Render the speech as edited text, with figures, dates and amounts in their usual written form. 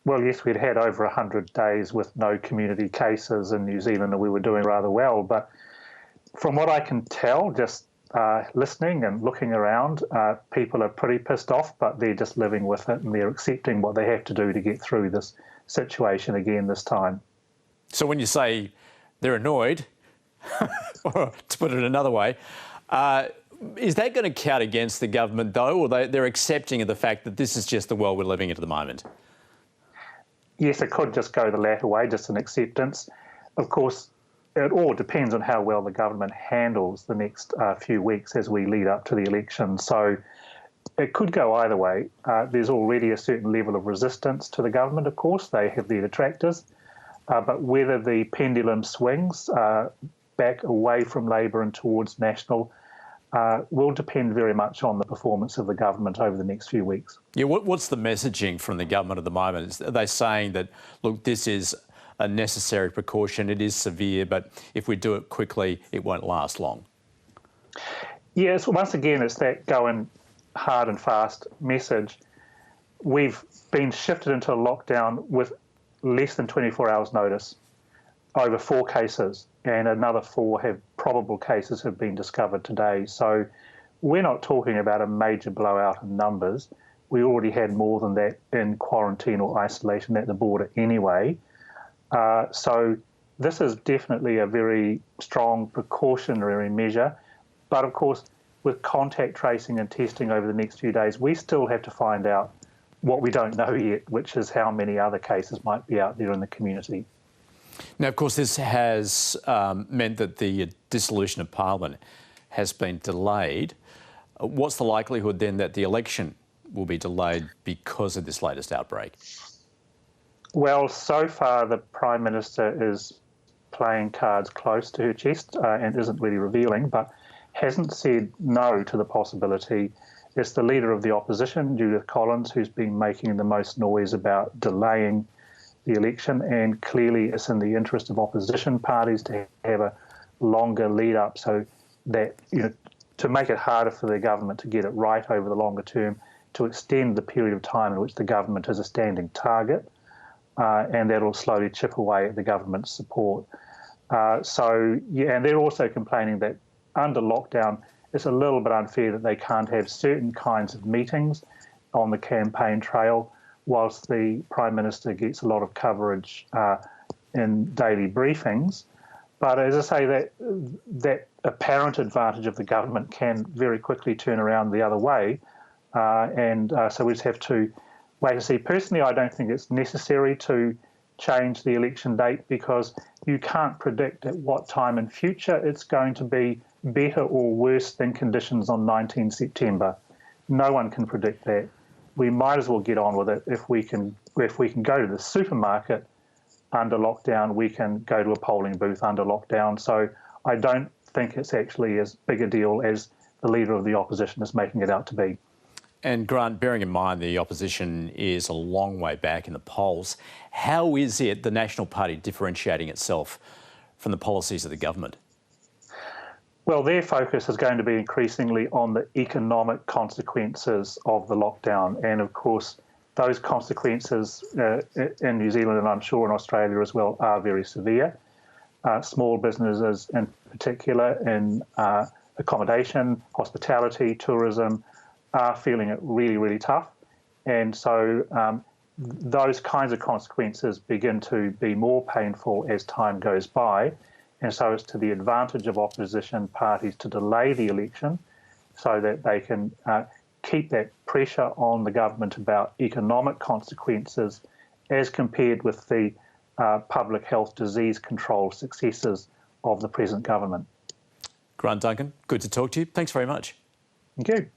Well, yes, we'd had over 100 days with no community cases in New Zealand, and we were doing rather well. But from what I can tell, just listening and looking around, people are pretty pissed off, but they're just living with it and they're accepting what they have to do to get through this situation again this time. So when you say they're annoyed, or to put it another way, is that going to count against the government, though, or they're accepting of the fact that this is just the world we're living in at the moment? Yes, it could just go the latter way, just an acceptance. Of course, it all depends on how well the government handles the next few weeks as we lead up to the election. So it could go either way. There's already a certain level of resistance to the government, of course. They have their detractors. But whether the pendulum swings back away from Labour and towards National will depend very much on the performance of the government over the next few weeks. Yeah, what's the messaging from the government at the moment? Are they saying that, look, this is a necessary precaution, it is severe, but if we do it quickly, it won't last long? Yes, once again, it's that going hard and fast message. We've been shifted into a lockdown with less than 24 hours notice, over 4 cases, and another 4 probable cases have been discovered today. So we're not talking about a major blowout in numbers. We already had more than that in quarantine or isolation at the border anyway. So this is definitely a very strong precautionary measure. But of course, with contact tracing and testing over the next few days, we still have to find out what we don't know yet, which is how many other cases might be out there in the community. Now, of course, this has meant that the dissolution of Parliament has been delayed. What's the likelihood then that the election will be delayed because of this latest outbreak? Well, so far the Prime Minister is playing cards close to her chest and isn't really revealing, but hasn't said no to the possibility. It's the Leader of the Opposition, Judith Collins, who's been making the most noise about delaying the election, and clearly it's in the interest of opposition parties to have a longer lead up so that, to make it harder for the government to get it right over the longer term, to extend the period of time in which the government is a standing target, and that'll slowly chip away at the government's support. And they're also complaining that under lockdown, it's a little bit unfair that they can't have certain kinds of meetings on the campaign trail, whilst the Prime Minister gets a lot of coverage in daily briefings. But as I say, that apparent advantage of the government can very quickly turn around the other way. So we just have to wait and see. Personally, I don't think it's necessary to change the election date because you can't predict at what time in future it's going to be better or worse than conditions on 19 September. No one can predict that. We might as well get on with it. If we can go to the supermarket under lockdown, we can go to a polling booth under lockdown. So I don't think it's actually as big a deal as the Leader of the Opposition is making it out to be. And Grant, bearing in mind the opposition is a long way back in the polls, how is it the National Party differentiating itself from the policies of the government? Well, their focus is going to be increasingly on the economic consequences of the lockdown. And of course, those consequences in New Zealand and I'm sure in Australia as well are very severe. Small businesses in particular in accommodation, hospitality, tourism are feeling it really, really tough. And so those kinds of consequences begin to be more painful as time goes by. And so it's to the advantage of opposition parties to delay the election so that they can keep that pressure on the government about economic consequences as compared with the public health disease control successes of the present government. Grant Duncan, good to talk to you. Thanks very much. Thank you.